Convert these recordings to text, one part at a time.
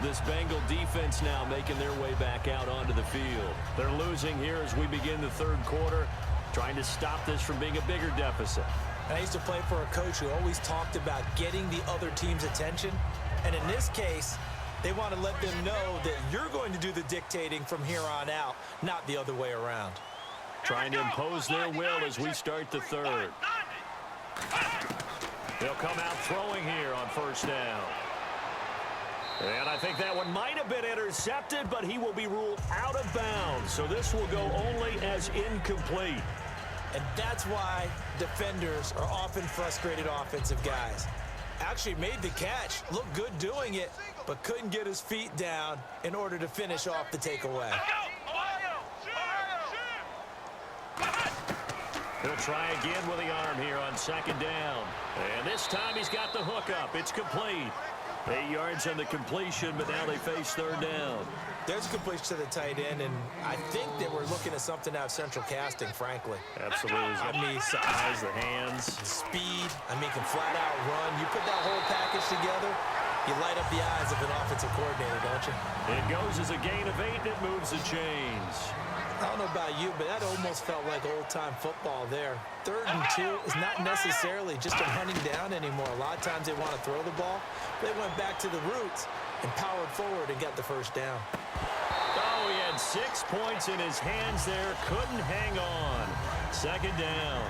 This Bengal defense now making their way back out onto the field. They're losing here as we begin the third quarter, trying to stop this from being a bigger deficit. I used to play for a coach who always talked about getting the other team's attention. And in this case, they want to let them know that you're going to do the dictating from here on out, not the other way around. Trying to impose their will as we start the third. They'll come out throwing here on first down. And I think that one might have been intercepted, but he will be ruled out of bounds. So this will go only as incomplete. And that's why defenders are often frustrated offensive guys. Actually made the catch, looked good doing it, but couldn't get his feet down in order to finish off the takeaway. He'll try again with the arm here on second down. And this time he's got the hook up. It's complete. 8 yards on the completion, but now they face third down. There's a completion to the tight end, and I think that we're looking at something out of central casting, frankly. Absolutely. I mean, size, the hands. Speed. I mean, can flat out run. You put that whole package together, you light up the eyes of an offensive coordinator, don't you? It goes as a gain of 8, and it moves the chains. I don't know about you, but that almost felt like old-time football there. 3rd and 2 is not necessarily just a hunting down anymore. A lot of times they want to throw the ball. They went back to the roots and powered forward and got the first down. Oh, he had 6 points in his hands there. Couldn't hang on. Second down.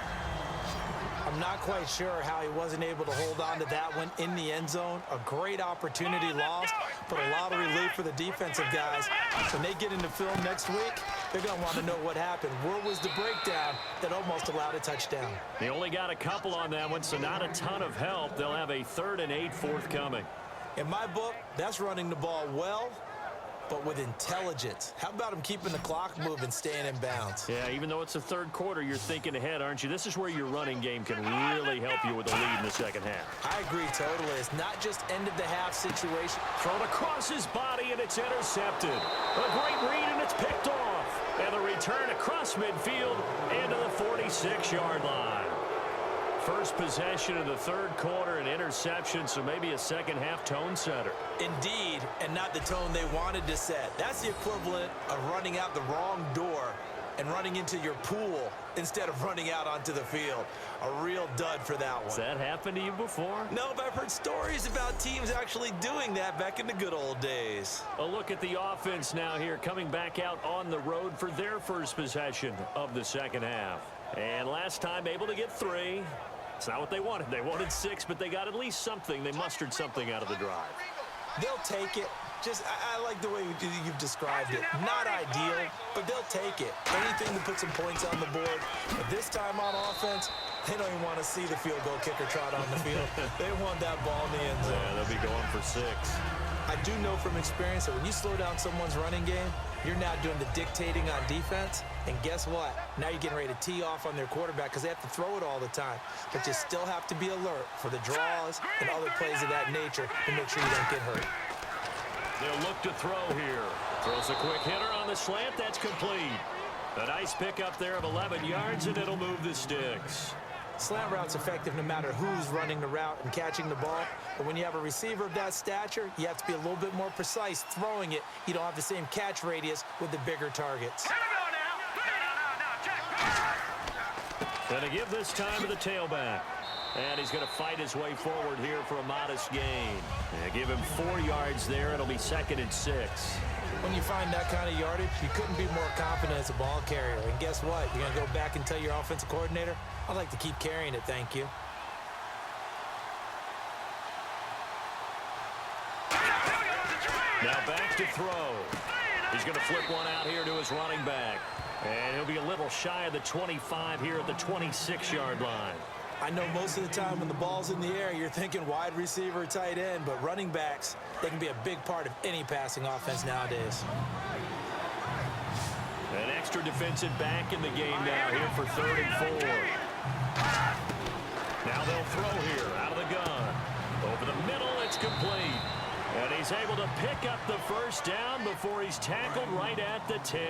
I'm not quite sure how he wasn't able to hold on to that one in the end zone. A great opportunity lost, but a lot of relief for the defensive guys. When they get into film next week, they're going to want to know what happened. Where was the breakdown that almost allowed a touchdown? They only got a couple on that one, so not a ton of help. They'll have a 3rd and 8 forthcoming. In my book, that's running the ball well, but with intelligence. How about him keeping the clock moving, staying in bounds? Yeah, even though it's the third quarter, you're thinking ahead, aren't you? This is where your running game can really help you with a lead in the second half. I agree totally. It's not just end-of-the-half situation. Thrown across his body, and it's intercepted. A great read, and it's picked off. And the return across midfield into the 46-yard line. First possession of the third quarter, an interception, so maybe a second-half tone setter. Indeed, and not the tone they wanted to set. That's the equivalent of running out the wrong door and running into your pool instead of running out onto the field. A real dud for that one. Has that happened to you before? No, but I've heard stories about teams actually doing that back in the good old days. A look at the offense now here, coming back out on the road for their first possession of the second half. And last time able to get 3. It's not what they wanted. They wanted 6, but they got at least something. They mustered something out of the drive. They'll take it. I like the way you've described it. Not ideal, but they'll take it. Anything to put some points on the board. But this time on offense, they don't even want to see the field goal kicker trot on the field. They want that ball in the end zone. Yeah, they'll be going for 6. I do know from experience that when you slow down someone's running game, you're now doing the dictating on defense. And guess what? Now you're getting ready to tee off on their quarterback because they have to throw it all the time. But you still have to be alert for the draws and other plays of that nature to make sure you don't get hurt. They'll look to throw here. Throws a quick hitter on the slant. That's complete. A nice pickup there of 11 yards, and it'll move the sticks. Slant route's effective no matter who's running the route and catching the ball. But when you have a receiver of that stature, you have to be a little bit more precise throwing it. You don't have the same catch radius with the bigger targets. Going to give this time to the tailback. And he's going to fight his way forward here for a modest gain. And give him 4 yards there. It'll be 2nd and 6. When you find that kind of yardage, you couldn't be more confident as a ball carrier. And guess what? You're going to go back and tell your offensive coordinator, I'd like to keep carrying it, thank you. Now back to throw. He's going to flip one out here to his running back. And he'll be a little shy of the 25 here at the 26-yard line. I know most of the time when the ball's in the air, you're thinking wide receiver, tight end, but running backs, they can be a big part of any passing offense nowadays. An extra defensive back in the game now here for 3rd and 4. Now they'll throw here out of the gun. Over the middle, it's complete. And he's able to pick up the first down before he's tackled right at the 10.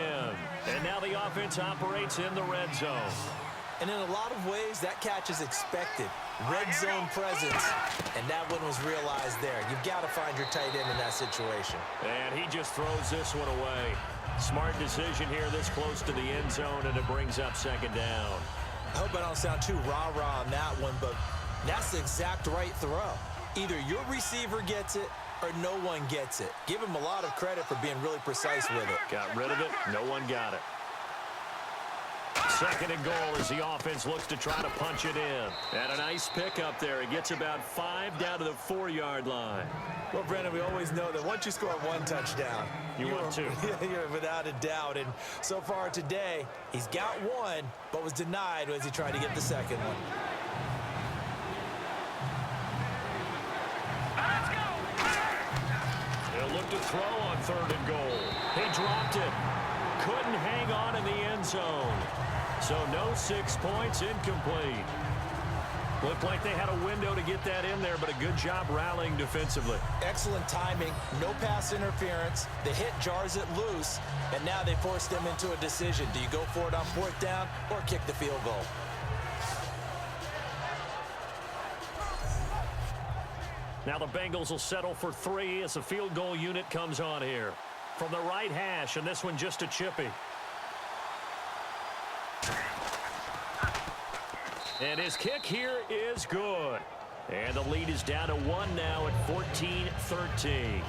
And now the offense operates in the red zone. And in a lot of ways, that catch is expected. red zone presence, and that one was realized there. You've got to find your tight end in that situation. And he just throws this one away. Smart decision here this close to the end zone, and it brings up second down. I hope I don't sound too rah-rah on that one, but that's the exact right throw. Either your receiver gets it or no one gets it. Give him a lot of credit for being really precise with it. Got rid of it. No one got it. Second and goal as the offense looks to try to punch it in. And a nice pick up there. He gets about 5 down to the 4-yard line. Well, Brandon, we always know that once you score one touchdown, you want two. You're without a doubt. And so far today, he's got one, but was denied as he tried to get the second one. He'll look to throw on third and goal. He dropped it. Couldn't hang on in the end zone. So no 6 points, incomplete. Looked like they had a window to get that in there, but a good job rallying defensively. Excellent timing, no pass interference. The hit jars it loose, and now they force them into a decision. Do you go for it on fourth down or kick the field goal? Now the Bengals will settle for 3 as the field goal unit comes on here. From the right hash, and this one just a chippy. And his kick here is good. And the lead is down to 1 now at 14-13.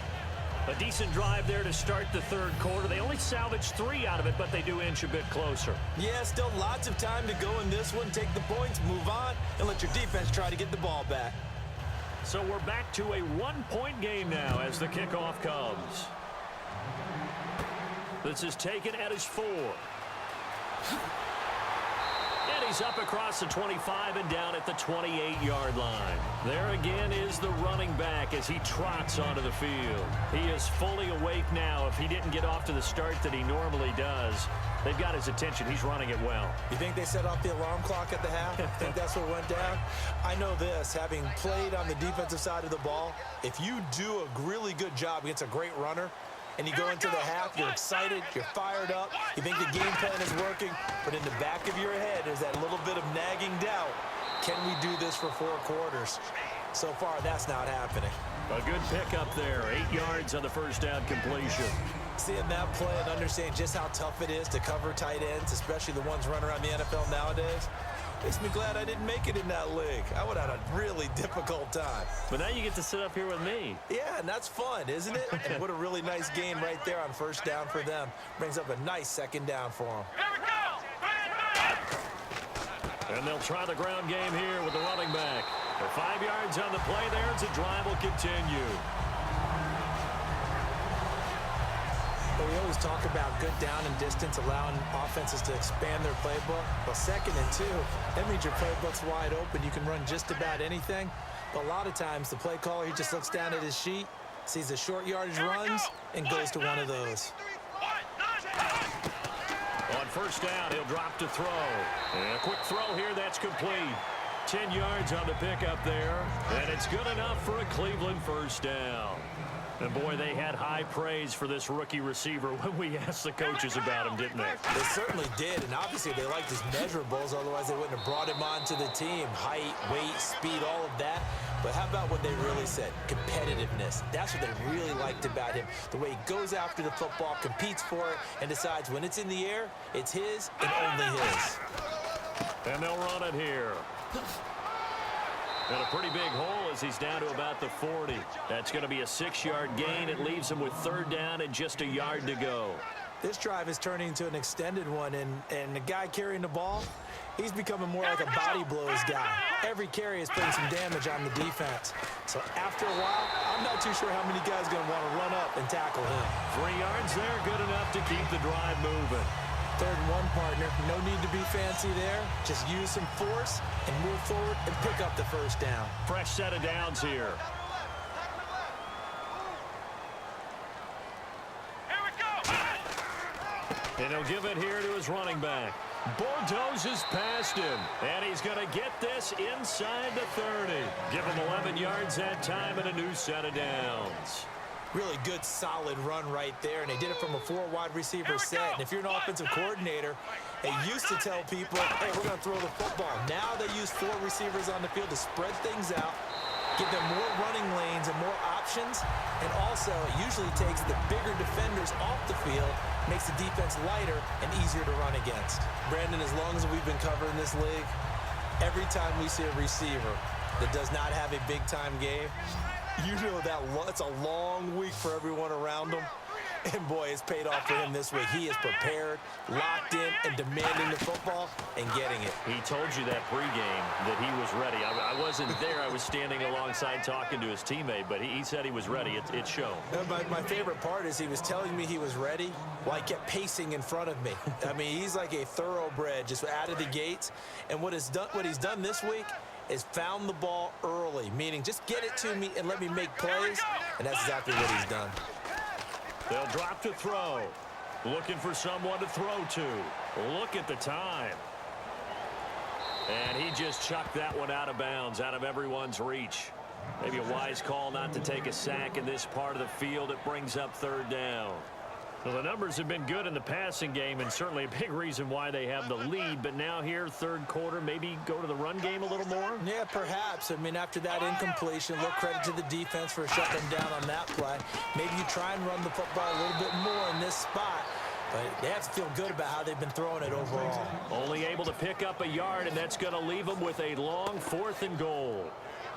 A decent drive there to start the third quarter. They only salvaged 3 out of it, but they do inch a bit closer. Yeah, still lots of time to go in this one. Take the points, move on, and let your defense try to get the ball back. So we're back to a 1-point game now as the kickoff comes. This is taken at his 4. And he's up across the 25 and down at the 28-yard line. There again is the running back as he trots onto the field. He is fully awake now. If he didn't get off to the start that he normally does, they've got his attention. He's running it well. You think they set off the alarm clock at the half? Think that's what went down? I know this, having played on the defensive side of the ball, if you do a really good job against a great runner, and you go into the half, you're excited, you're fired up, you think the game plan is working, but in the back of your head is that little bit of nagging doubt. Can we do this for 4 quarters? So far, that's not happening. A good pick up there, 8 yards on the first down completion. Seeing that play and understand just how tough it is to cover tight ends, especially the ones running around the NFL nowadays, makes me glad I didn't make it in that league. I would have had a really difficult time. But now you get to sit up here with me. Yeah, and that's fun, isn't it? And what a really nice game right there on first down for them. Brings up a nice second down for them. And they'll try the ground game here with the running back. For 5 yards on the play there, as the drive will continue. But we always talk about good down and distance, allowing offenses to expand their playbook. Well, 2nd and 2, that means your playbook's wide open. You can run just about anything. But a lot of times, the play caller, he just looks down at his sheet, sees the short yardage runs, and goes to one of those. On first down, he'll drop to throw. And a quick throw here, that's complete. 10 yards on the pickup there. And it's good enough for a Cleveland first down. And, boy, they had high praise for this rookie receiver when we asked the coaches about him, didn't they? They certainly did, and obviously they liked his measurables, otherwise they wouldn't have brought him onto the team. Height, weight, speed, all of that. But how about what they really said? Competitiveness. That's what they really liked about him. The way he goes after the football, competes for it, and decides when it's in the air, it's his and only his. And they'll run it here. And a pretty big hole as he's down to about the 40. That's going to be a 6-yard gain. It leaves him with third down and just a yard to go. This drive is turning into an extended one, and the guy carrying the ball, he's becoming more like a body blows guy. Every carry is putting some damage on the defense. So after a while, I'm not too sure how many guys are going to want to run up and tackle him. 3 yards there, good enough to keep the drive moving. 3rd and 1, partner. No need to be fancy there. Just use some force and move forward and pick up the first down. Fresh set of downs here. And he'll give it here to his running back. Bulldozes past him. And he's going to get this inside the 30. Give him 11 yards that time and a new set of downs. Really good, solid run right there, and they did it from a 4 wide receiver set. And if you're an offensive coordinator, they used to tell people, hey, we're going to throw the football. Now they use 4 receivers on the field to spread things out, give them more running lanes and more options, and also it usually takes the bigger defenders off the field, makes the defense lighter and easier to run against. Brandon, as long as we've been covering this league, every time we see a receiver that does not have a big-time game, you know that it's a long week for everyone around him. And, boy, it's paid off for him this week. He is prepared, locked in, and demanding the football and getting it. He told you that pregame that he was ready. I wasn't there. I was standing alongside talking to his teammate, but he said he was ready. It showed. My favorite part is he was telling me he was ready while he kept pacing in front of me. I mean, he's like a thoroughbred just out of the gates. And what he's done this week is found the ball early, meaning just get it to me and let me make plays, and that's exactly what he's done. They'll drop to throw. Looking for someone to throw to. Look at the time. And he just chucked that one out of bounds, out of everyone's reach. Maybe a wise call not to take a sack in this part of the field. It brings up 3rd down. Well, the numbers have been good in the passing game, and certainly a big reason why they have the lead. But now here, 3rd quarter, maybe go to the run game a little more? Yeah, perhaps. I mean, after that incompletion, a little credit to the defense for shutting them down on that play. Maybe you try and run the football a little bit more in this spot. But they have to feel good about how they've been throwing it overall. Only able to pick up a yard, and that's going to leave them with a long 4th and goal.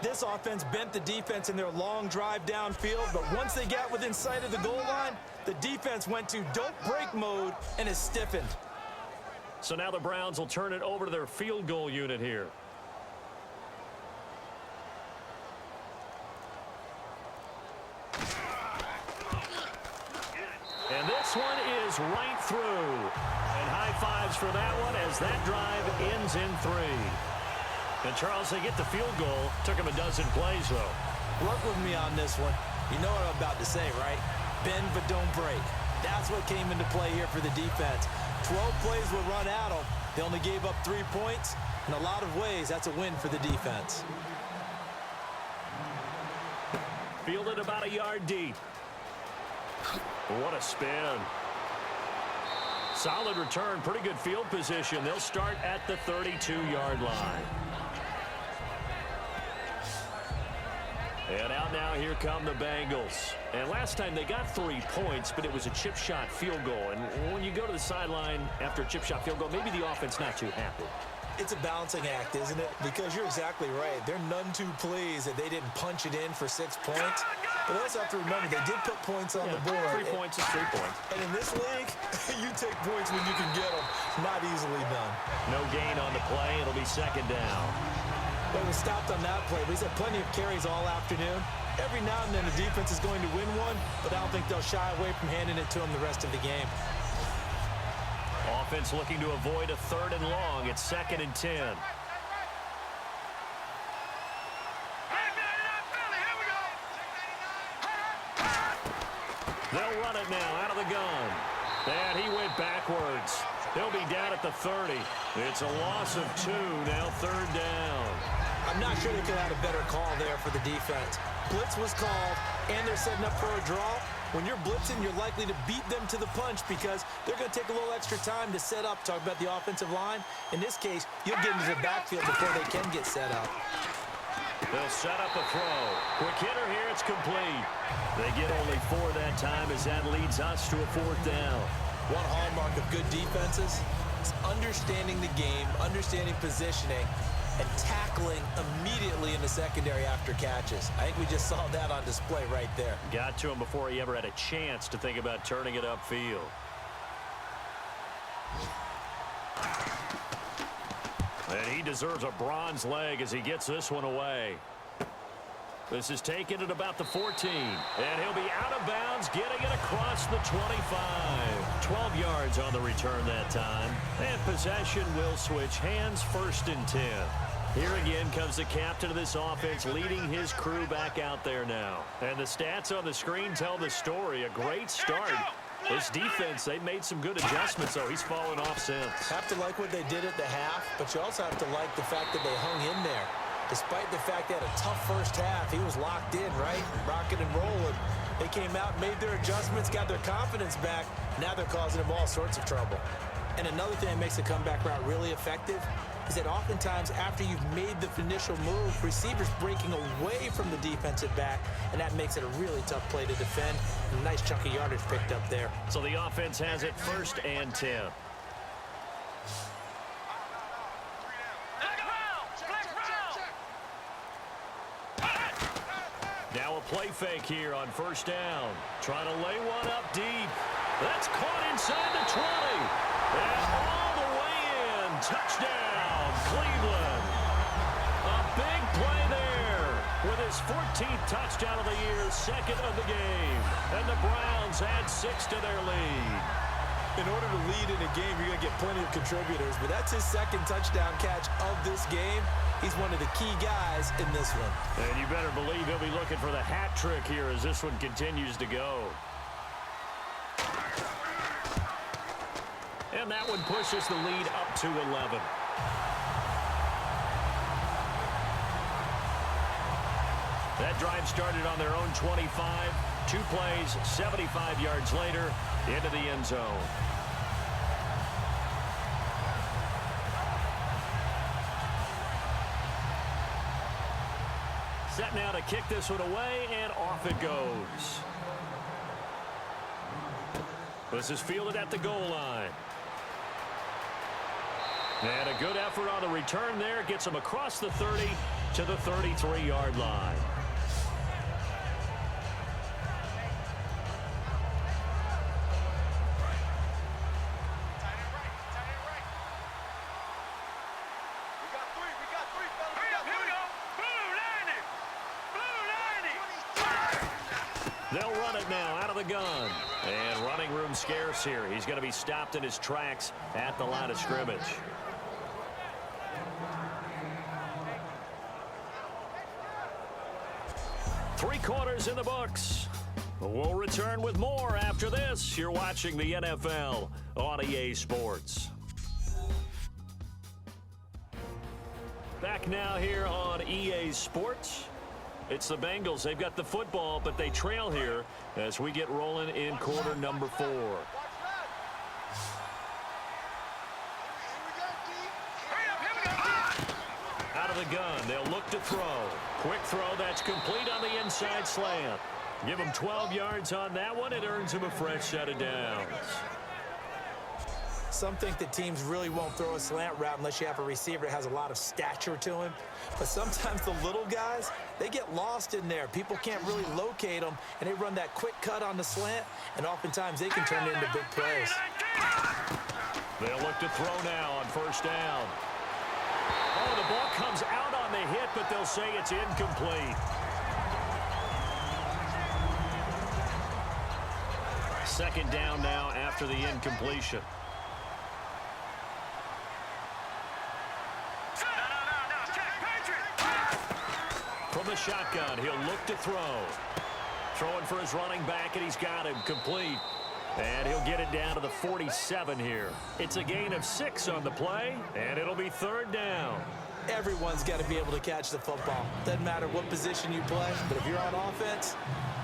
This offense bent the defense in their long drive downfield, but once they got within sight of the goal line, the defense went to don't break mode and is stiffened. So now the Browns will turn it over to their field goal unit here. And this one is right through. And high fives for that one as that drive ends in 3. And, Charles, they get the field goal. Took him a dozen plays, though. Work with me on this one. You know what I'm about to say, right? Bend but don't break. That's what came into play here for the defense. 12 plays were run at them. They only gave up 3 points. In a lot of ways, that's a win for the defense. Fielded about a yard deep. What a spin. Solid return. Pretty good field position. They'll start at the 32-yard line. And out now, here come the Bengals. And last time they got 3 points, but it was a chip shot field goal. And when you go to the sideline after a chip shot field goal, maybe the offense not too happy. It's a balancing act, isn't it? Because you're exactly right. They're none too pleased that they didn't punch it in for 6 points. But they also have to remember they did put points on the board. 3 points is 3 points. And in this league, you take points when you can get them. Not easily done. No gain on the play. It'll be 2nd down. But it was stopped on that play. But he's had plenty of carries all afternoon. Every now and then the defense is going to win one, but I don't think they'll shy away from handing it to him the rest of the game. Offense looking to avoid a 3rd and long. It's 2nd and 10. They'll run it now out of the gun. And he went backwards. He'll be down at the 30. It's a loss of 2. Now 3rd down. I'm not sure they could have had a better call there for the defense. Blitz was called, and they're setting up for a draw. When you're blitzing, you're likely to beat them to the punch because they're going to take a little extra time to set up. Talk about the offensive line. In this case, you'll get into the backfield before they can get set up. They'll set up a throw. Quick hitter here. It's complete. They get only 4 that time as that leads us to a 4th down. One hallmark of good defenses is understanding the game, understanding positioning, and tackling immediately in the secondary after catches. I think we just saw that on display right there. Got to him before he ever had a chance to think about turning it upfield. And he deserves a bronze leg as he gets this one away. This is taken at about the 14. And he'll be out of bounds, getting it across the 25. 12 yards on the return that time. And possession will switch hands, 1st and 10. Here again comes the captain of this offense leading his crew back out there now. And the stats on the screen tell the story. A great start. This defense, they made some good adjustments, though. He's fallen off since. Have to like what they did at the half, but you also have to like the fact that they hung in there. Despite the fact they had a tough first half, he was locked in, right? Rocking and rolling. They came out, made their adjustments, got their confidence back. Now they're causing them all sorts of trouble. And another thing that makes the comeback route really effective is that oftentimes after you've made the initial move, receivers breaking away from the defensive back, and that makes it a really tough play to defend. A nice chunk of yardage picked up there. So the offense has it 1st and 10. Now a play fake here on 1st down. Trying to lay one up deep. That's caught inside the 20. And all the way in. Touchdown, Cleveland. A big play there with his 14th touchdown of the year, 2nd of the game. And the Browns add 6 to their lead. In order to lead in a game, you're going to get plenty of contributors, but that's his 2nd touchdown catch of this game. He's one of the key guys in this one. And you better believe he'll be looking for the hat trick here as this one continues to go. And that one pushes the lead up to 11. That drive started on their own 25. 2 plays, 75 yards later, into the end zone. Set now to kick this one away, and off it goes. This is fielded at the goal line. And a good effort on the return there. Gets him across the 30 to the 33-yard line. They'll run it now out of the gun. And running room scarce here. He's going to be stopped in his tracks at the line of scrimmage. Three quarters in the books. We'll return with more after this. You're watching the NFL on EA Sports. Back now here on EA Sports. It's the Bengals. They've got the football, but they trail here as we get rolling in quarter number 4. Out of the gun, they'll look to throw. Quick throw, that's complete on the inside slant. Give him 12 yards on that one. It earns him a fresh set of downs. Some think that teams really won't throw a slant route unless you have a receiver that has a lot of stature to him. But sometimes the little guys, they get lost in there. People can't really locate them, and they run that quick cut on the slant, and oftentimes they can turn it into big plays. They'll look to throw now on 1st down. Oh, the ball comes out on the hit, but they'll say it's incomplete. Second down now after the incompletion. From the shotgun, he'll look to throw. Throwing for his running back, and he's got him complete. And he'll get it down to the 47 here. It's a gain of 6 on the play, and it'll be 3rd down. Everyone's got to be able to catch the football. Doesn't matter what position you play, but if you're on offense,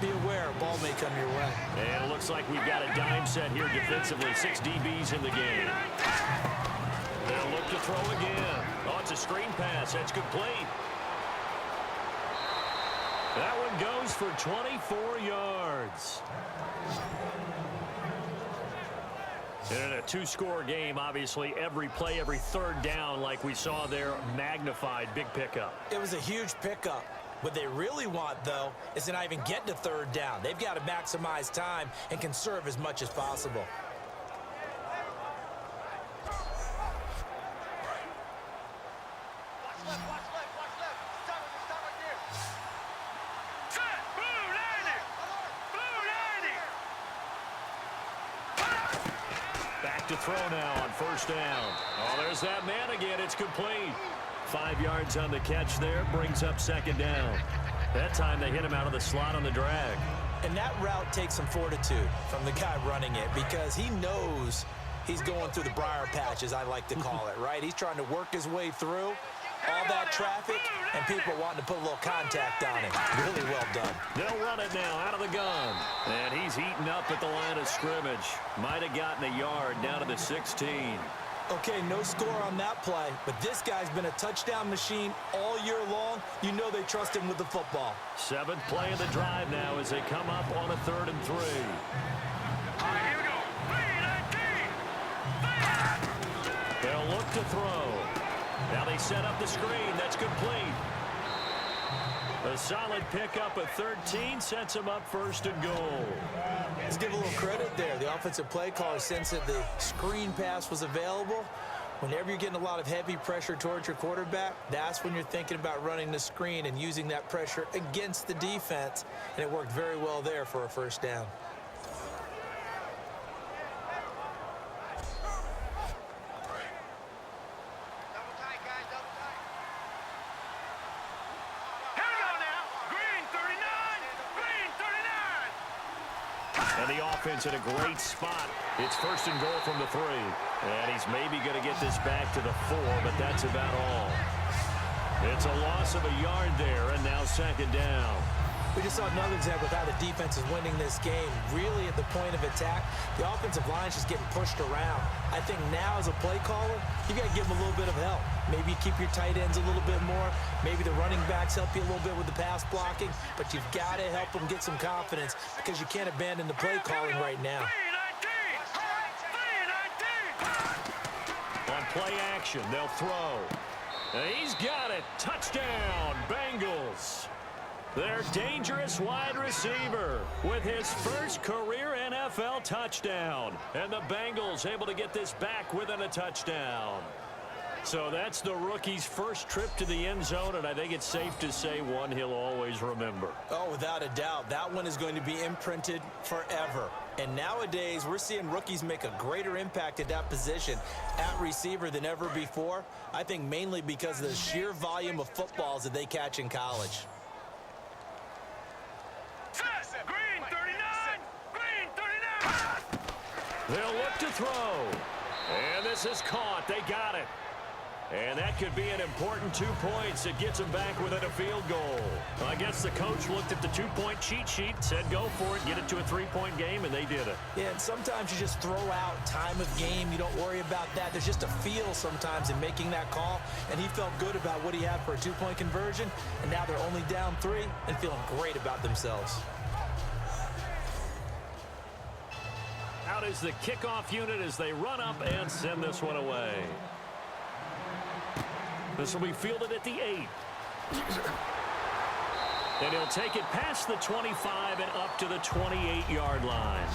be aware a ball may come your way. And it looks like we've got a dime set here defensively. 6 DBs in the game. They'll look to throw again. Oh, it's a screen pass. That's complete. That one goes for 24 yards. And in a 2-score game, obviously, every play, every 3rd down, like we saw there, magnified, big pickup. It was a huge pickup. What they really want, though, is to not even get to 3rd down. They've got to maximize time and conserve as much as possible. To throw now on 1st down. Oh, there's that man again. It's complete. 5 yards on the catch there. Brings up 2nd down. That time they hit him out of the slot on the drag. And that route takes some fortitude from the guy running it because he knows he's going through the briar patch, as I like to call it, right? He's trying to work his way through. All that traffic and people wanting to put a little contact on it. Really well done. They'll run it now out of the gun. And he's eaten up at the line of scrimmage. Might have gotten a yard down to the 16. Okay, no score on that play, but this guy's been a touchdown machine all year long. You know they trust him with the football. 7th play of the drive now as they come up on a 3rd and 3. All right, here we go. 3, 19. They'll look to throw. Now they set up the screen. That's complete. A solid pickup of 13 sets him up 1st and goal. Let's give a little credit there. The offensive play caller sensed that the screen pass was available. Whenever you're getting a lot of heavy pressure towards your quarterback, that's when you're thinking about running the screen and using that pressure against the defense. And it worked very well there for a 1st down. And the offense in a great spot. It's 1st and goal from the 3. And he's maybe going to get this back to the 4, but that's about all. It's a loss of a yard there, and now 2nd down. We just saw another example of how the defense is winning this game. Really at the point of attack, the offensive line is just getting pushed around. I think now as a play caller, you got to give them a little bit of help. Maybe you keep your tight ends a little bit more. Maybe the running backs help you a little bit with the pass blocking. But you've got to help them get some confidence because you can't abandon the play calling right now. 3, 19. 3, 19. On play action, they'll throw. And he's got it. Touchdown, Bengals. Their dangerous wide receiver with his first career NFL touchdown. And the Bengals able to get this back within a touchdown. So that's the rookie's first trip to the end zone, and I think it's safe to say one he'll always remember. Oh, without a doubt. That one is going to be imprinted forever. And nowadays, we're seeing rookies make a greater impact at that position at receiver than ever before. I think mainly because of the sheer volume of footballs that they catch in college. Green 39. Green 39. They'll look to throw. And this is caught. They got it. And that could be an important 2 points. It gets them back within a field goal. I guess the coach looked at the 2-point cheat sheet, said go for it, get it to a 3-point game, and they did it. Yeah, and sometimes you just throw out time of game. You don't worry about that. There's just a feel sometimes in making that call, and he felt good about what he had for a 2-point conversion, and now they're only down 3 and feeling great about themselves. Out is the kickoff unit as they run up and send this one away. This will be fielded at the 8. And he'll take it past the 25 and up to the 28-yard line.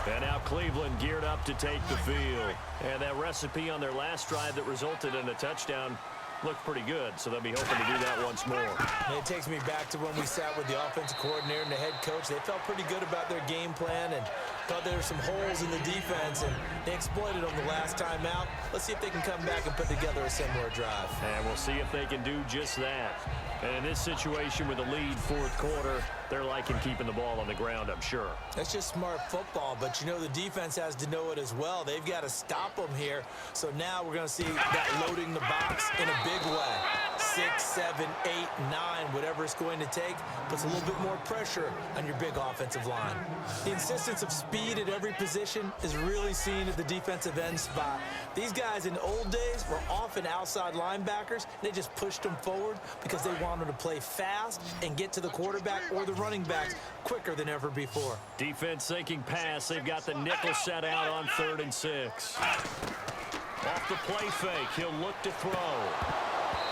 And now Cleveland geared up to take the field. And that recipe on their last drive that resulted in a touchdown looked pretty good, so they'll be hoping to do that once more. And it takes me back to when we sat with the offensive coordinator and the head coach. They felt pretty good about their game plan and thought there were some holes in the defense, and they exploited them the last time out. Let's see if they can come back and put together a similar drive. And we'll see if they can do just that. And in this situation with the lead 4th quarter, they're liking keeping the ball on the ground, I'm sure. That's just smart football, but you know the defense has to know it as well. They've got to stop them here. So now we're going to see that loading the box in a big way. 6, 7, 8, 9, whatever it's going to take, puts a little bit more pressure on your big offensive line. The insistence of speed at every position is really seen at the defensive end spot. These guys in the old days were often outside linebackers. They just pushed them forward because they wanted to play fast and get to the quarterback or the running backs quicker than ever before. Defense thinking pass. They've got the nickel set out on 3rd and 6. Off the play fake, he'll look to throw.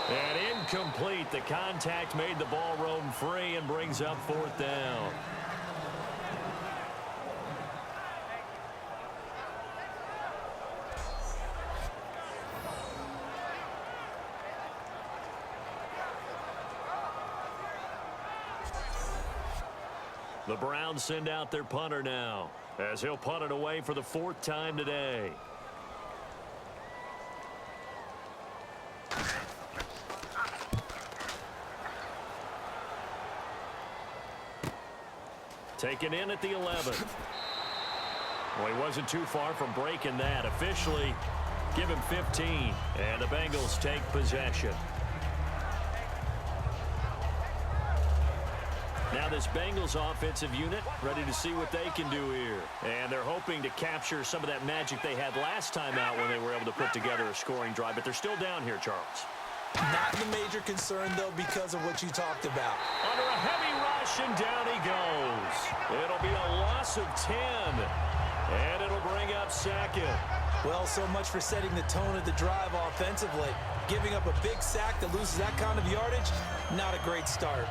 And incomplete. The contact made the ball roam free and brings up 4th down. The Browns send out their punter now, as he'll punt it away for the 4th time today. Taken in at the 11. Well, he wasn't too far from breaking that. Officially, Give him 15, and the Bengals take possession. Now this Bengals offensive unit ready to see what they can do here. And they're hoping to capture some of that magic they had last time out when they were able to put together a scoring drive. But they're still down here, Charles. Not the major concern, though, because of what you talked about. Under a heavy rush, and down he goes. It'll be a loss of 10, and it'll bring up second. Well, so much for setting the tone of the drive offensively. Giving up a big sack that loses that kind of yardage, not a great start.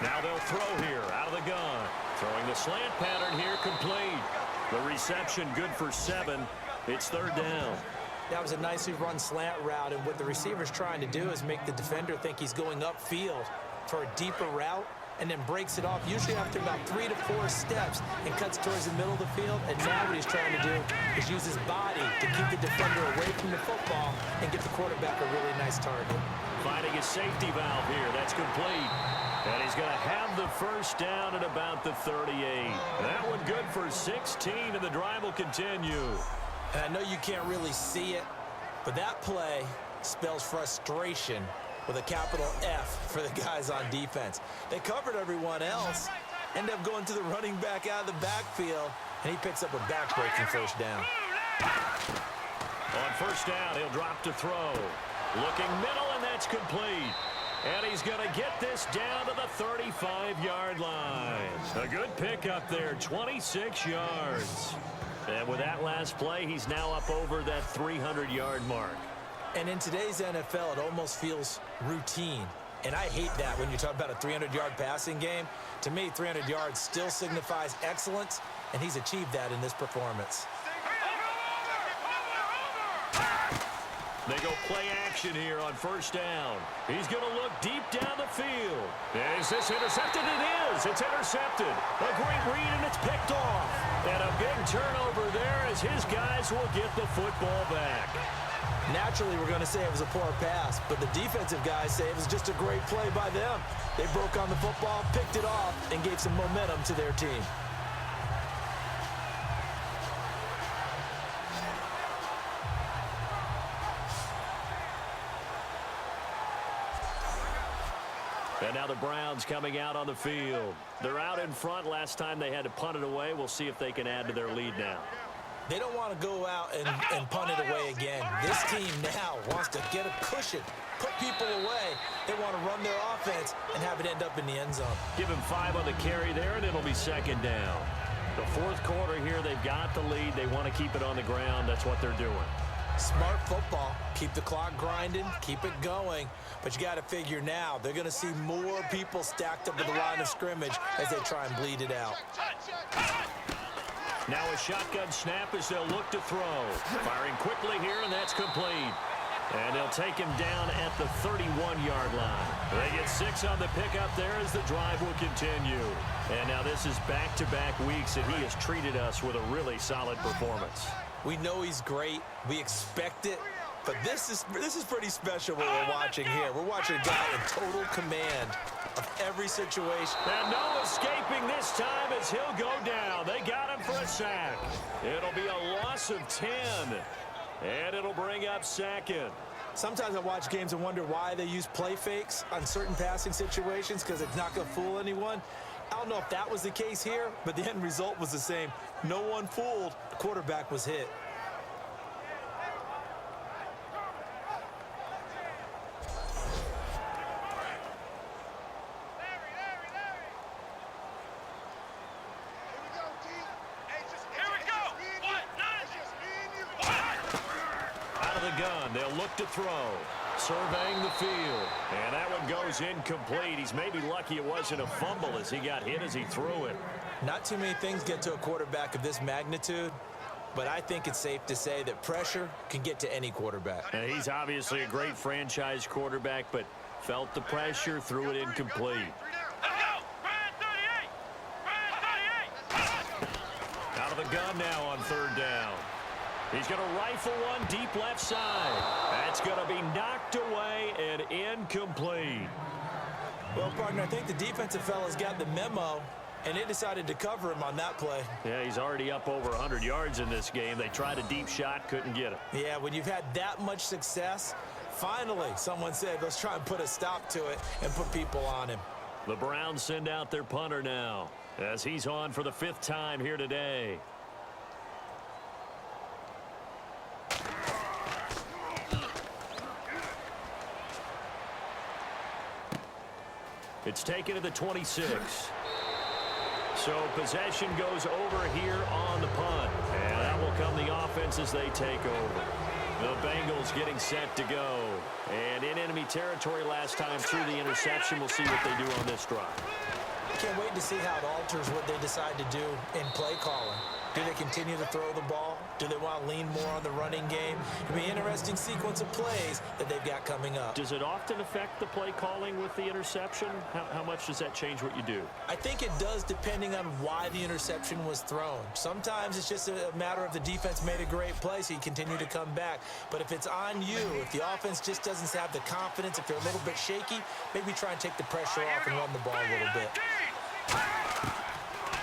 Now they'll throw here out of the gun. Throwing the slant pattern here complete. The reception good for 7. It's third down. That was a nicely run slant route, and what the receiver's trying to do is make the defender think he's going upfield for a deeper route, and then breaks it off usually after about 3 to 4 steps and cuts towards the middle of the field. And now what he's trying to do is use his body to keep the defender away from the football and get the quarterback a really nice target. Finding a safety valve here. That's complete. And he's going to have the first down at about the 38. That one good for 16, and the drive will continue. And I know you can't really see it, but that play spells frustration with a capital F for the guys on defense. They covered everyone else, end up going to the running back out of the backfield, and he picks up a back-breaking first down. On first down, he'll drop to throw. Looking middle, and that's complete. And he's going to get this down to the 35-yard line. A good pickup there, 26 yards. And with that last play, he's now up over that 300-yard mark. And in today's NFL, it almost feels routine. And I hate that when you talk about a 300-yard passing game. To me, 300 yards still signifies excellence, and he's achieved that in this performance. They go play action here on first down. He's going to look deep down the field. Is this intercepted? It is. It's intercepted. A great read, and it's picked off. And a big turnover there as his guys will get the football back. Naturally, we're going to say it was a poor pass, but the defensive guys say it was just a great play by them. They broke on the football, picked it off, and gave some momentum to their team. And now the Browns coming out on the field. They're out in front. Last time they had to punt it away. We'll see if they can add to their lead now. They don't want to go out and punt it away again. This team now wants to get a cushion, put people away. They want to run their offense and have it end up in the end zone. Give him 5 on the carry there, and it'll be second down. The fourth quarter here, they've got the lead. They want to keep it on the ground. That's what they're doing. Smart football. Keep the clock grinding, keep it going. But you got to figure now, they're going to see more people stacked up at the line of scrimmage as they try and bleed it out. Now a shotgun snap as they'll look to throw. Firing quickly here, and that's complete. And they'll take him down at the 31-yard line. They get 6 on the pickup there as the drive will continue. And now this is back-to-back weeks that he has treated us with a really solid performance. We know he's great. We expect it. But this is pretty special what we're watching here. We're watching a guy in total command of every situation. And no escaping this time as he'll go down. They got him for a sack. It'll be a loss of 10. And it'll bring up second. Sometimes I watch games and wonder why they use play fakes on certain passing situations because it's not going to fool anyone. I don't know if that was the case here, but the end result was the same. No one fooled. The quarterback was hit. They'll look to throw. Surveying the field. And that one goes incomplete. He's maybe lucky it wasn't a fumble as he got hit as he threw it. Not too many things get to a quarterback of this magnitude, but I think it's safe to say that pressure can get to any quarterback. And he's obviously a great franchise quarterback, but Felt the pressure, threw it incomplete. Let's go! Brand 38! Brand 38! Out of the gun now on third down. He's going to rifle one deep left side. That's going to be knocked away and incomplete. Well, partner, I think the defensive fellas got the memo, and they decided to cover him on that play. Yeah, he's already up over 100 yards in this game. They tried a deep shot, couldn't get it. Yeah, when you've had that much success, finally someone said, let's try and put a stop to it and put people on him. The Browns send out their punter now as he's on for the 5th time here today. It's taken to the 26. So possession goes over here on the punt. And that will come the offense as they take over. The Bengals getting set to go. And in enemy territory last time through the interception. We'll see what they do on this drive. Can't wait to see how it alters what they decide to do in play calling. Do they continue to throw the ball? Do they want to lean more on the running game? It'll be an interesting sequence of plays that they've got coming up. Does it often affect the play calling with the interception? How much does that change what you do? I think it does depending on why the interception was thrown. Sometimes it's just a matter of the defense made a great play, so you continue to come back. But if it's on you, if the offense just doesn't have the confidence, if they're a little bit shaky, maybe try and take the pressure off and run the ball a little bit.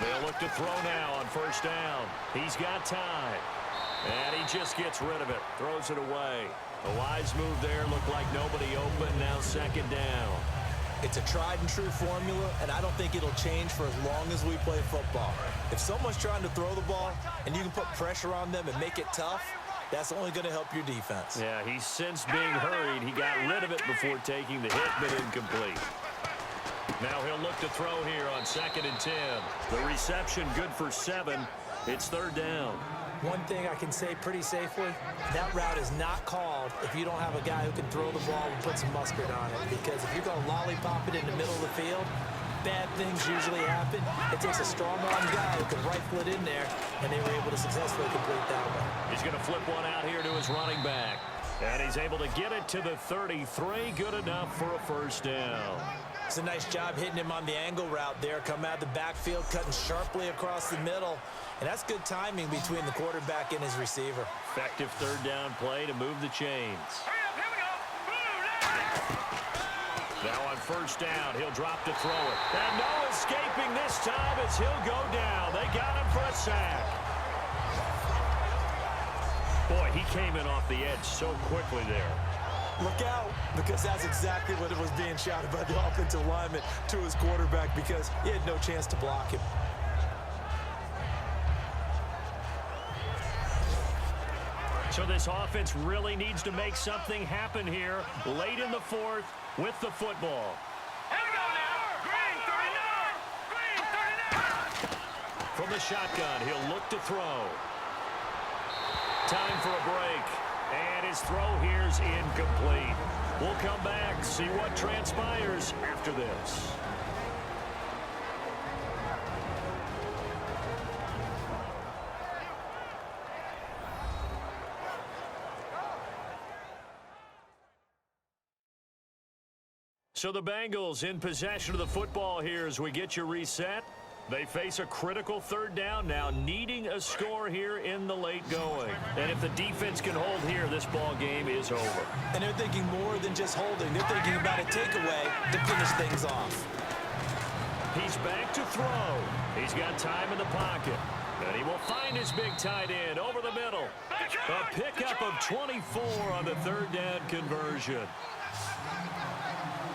They'll look to throw now on first down. He's got time. And he just gets rid of it. Throws it away. A wise move there. Looked like nobody open. Now second down. It's a tried and true formula, and I don't think it'll change for as long as we play football. If someone's trying to throw the ball and you can put pressure on them and make it tough, that's only going to help your defense. Yeah, he's since being hurried. He got rid of it before taking the hit, but incomplete. Now he'll look to throw here on 2nd and 10. The reception good for 7. It's third down. One thing I can say pretty safely, that route is not called if you don't have a guy who can throw the ball and put some mustard on it. Because if you're going to lollipop it in the middle of the field, bad things usually happen. It takes a strong-arm guy who can rifle it in there, and they were able to successfully complete that one. He's going to flip one out here to his running back. And he's able to get it to the 33. Good enough for a first down. It's a nice job hitting him on the angle route there. Come out of the backfield, cutting sharply across the middle. And that's good timing between the quarterback and his receiver. Effective third down play to move the chains. Here we go. Now on first down, he'll drop to throw it. And no escaping this time as he'll go down. They got him for a sack. Boy, he came in off the edge so quickly there. Look out, because that's exactly what it was being shouted by the offensive lineman to his quarterback, because he had no chance to block him. So this offense really needs to make something happen here late in the 4th with the football. Here we go now. Green 39. Green 39. From the shotgun, he'll look to throw. Time for a break. And his throw here's incomplete. We'll come back, see what transpires after this. So the Bengals in possession of the football here as we get you reset. They face a critical third down now, needing a score here in the late going. And if the defense can hold here, this ball game is over. And they're thinking more than just holding. They're thinking about a takeaway to finish things off. He's back to throw. He's got time in the pocket. And he will find his big tight end over the middle. A pickup of 24 on the third down conversion.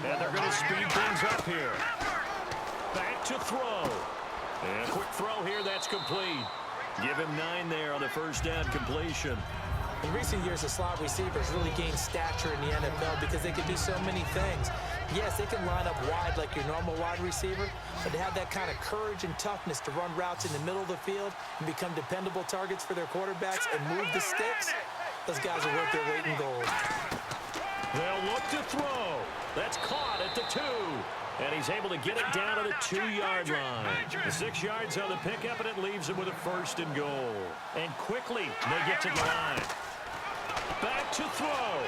And they're going to speed things up here. Back to throw. And a quick throw here, that's complete. Give him 9 there on the first down completion. In recent years, the slot receivers really gained stature in the NFL because they can do so many things. Yes, they can line up wide like your normal wide receiver, but to have that kind of courage and toughness to run routes in the middle of the field and become dependable targets for their quarterbacks and move the sticks, those guys are worth their weight in gold. They'll look to throw. That's caught at the 2. And he's able to get it down to the 2-yard line. The 6 yards on the pickup, and it leaves him with a first and goal. And quickly, they get to the line. Back to throw.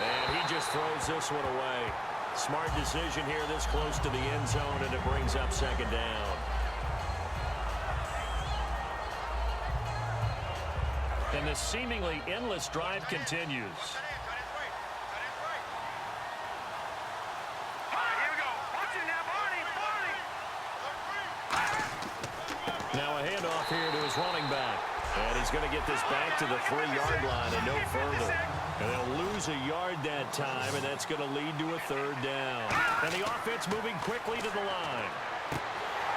And he just throws this one away. Smart decision here this close to the end zone, and it brings up second down. And this seemingly endless drive continues. Now a handoff here to his running back. And he's going to get this back to the 3-yard line and no further. And they'll lose a yard that time, and that's going to lead to a third down. And the offense moving quickly to the line.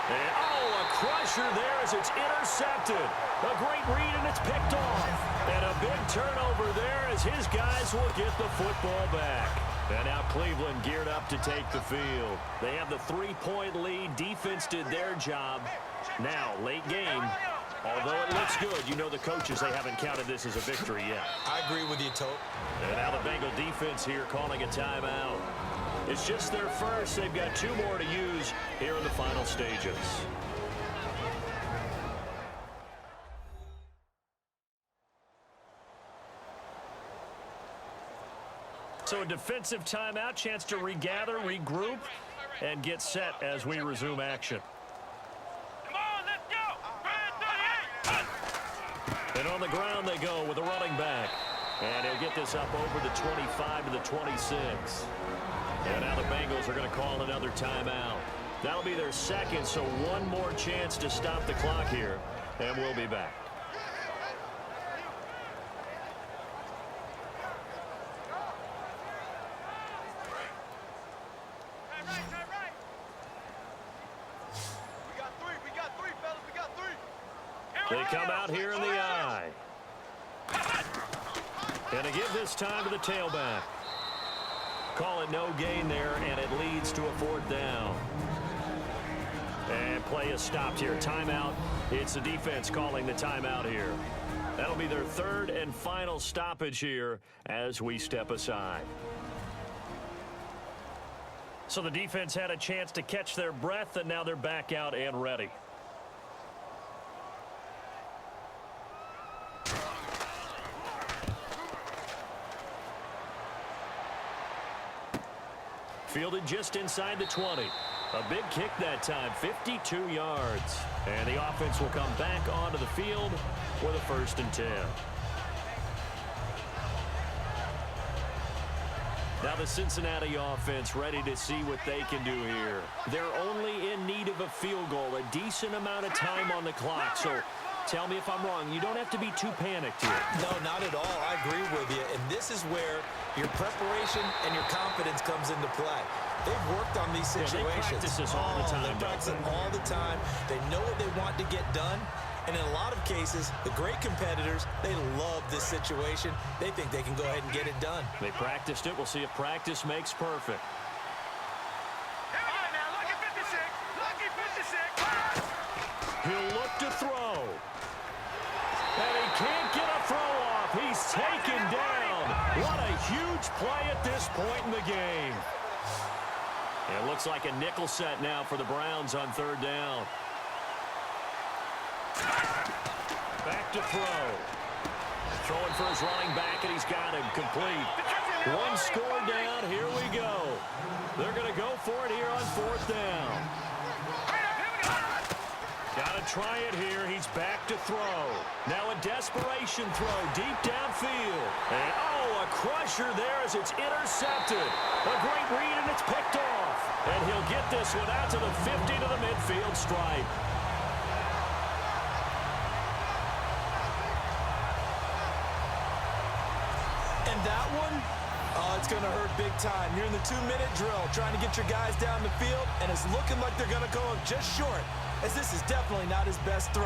And, a crusher there as it's intercepted. A great read, and it's picked off. And a big turnover there as his guys will get the football back. And now Cleveland geared up to take the field. They have the 3-point lead. Defense did their job. Now, late game. Although it looks good, you know the coaches, they haven't counted this as a victory yet. I agree with you, Tope. And now the Bengal defense here calling a timeout. It's just their first. They've got 2 more to use here in the final stages. So a defensive timeout, chance to regather, regroup, and get set as we resume action. And on the ground they go with a running back. And he'll get this up over the 25 to the 26. And now the Bengals are going to call another timeout. That'll be their second, so one more chance to stop the clock here. And we'll be back. They come out here in the eye. And to give this time to the tailback. Call it no gain there, and it leads to a 4th down. And play is stopped here. Timeout. It's the defense calling the timeout here. That'll be their 3rd and final stoppage here as we step aside. So the defense had a chance to catch their breath, and now they're back out and ready. Fielded just inside the 20. A big kick that time, 52 yards. And the offense will come back onto the field for the 1st and 10. Now the Cincinnati offense ready to see what they can do here. They're only in need of a field goal, a decent amount of time on the clock. So tell me if I'm wrong. You don't have to be too panicked here. No, not at all. I agree with you. And this is where your preparation and your confidence comes into play. They've worked on these situations. They practice this all the time. They practice it all the time. They know what they want to get done. And in a lot of cases, the great competitors, they love this situation. They think they can go ahead and get it done. They practiced it. We'll see if practice makes perfect. He'll look to throw. And he can't get a throw off. He's taken down. What a huge play at this point in the game. It looks like a nickel set now for the Browns on 3rd down. Back to throw. Throwing for his running back, and he's got him complete. 1 score down. Here we go. They're going to go for it here on 4th down. Got to try it here. He's back to throw. Now a desperation throw deep downfield. And, a crusher there as it's intercepted. A great read, and it's picked off. And he'll get this one out to the 50 to the midfield stripe. And that one, it's going to hurt big time. You're in the 2-minute drill trying to get your guys down the field, and it's looking like they're going to go just short, as this is definitely not his best throw,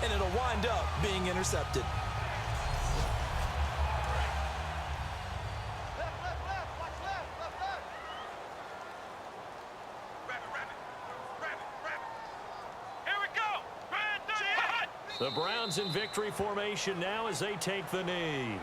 and it'll wind up being intercepted. The Browns in victory formation now as they take the knee.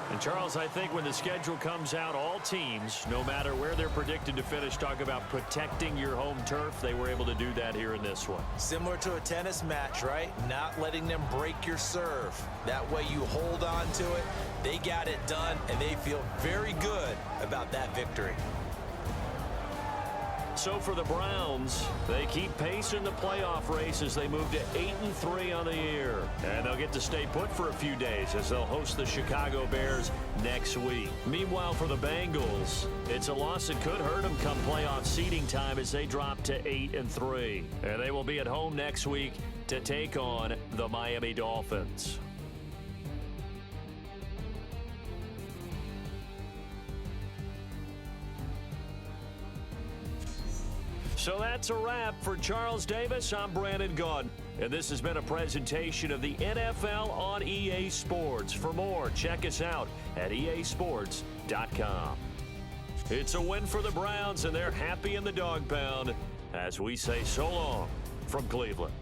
And Charles, I think when the schedule comes out, all teams, no matter where they're predicted to finish, talk about protecting your home turf. They were able to do that here in this one. Similar to a tennis match, right? Not letting them break your serve. That way you hold on to it. They got it done, and they feel very good about that victory. So for the Browns, they keep pace in the playoff race as they move to 8-3 on the year. And they'll get to stay put for a few days as they'll host the Chicago Bears next week. Meanwhile, for the Bengals, it's a loss that could hurt them come playoff seeding time as they drop to 8-3. And they will be at home next week to take on the Miami Dolphins. So that's a wrap. For Charles Davis, I'm Brandon Gaudin. And this has been a presentation of the NFL on EA Sports. For more, check us out at easports.com. It's a win for the Browns, and they're happy in the dog pound as we say so long from Cleveland.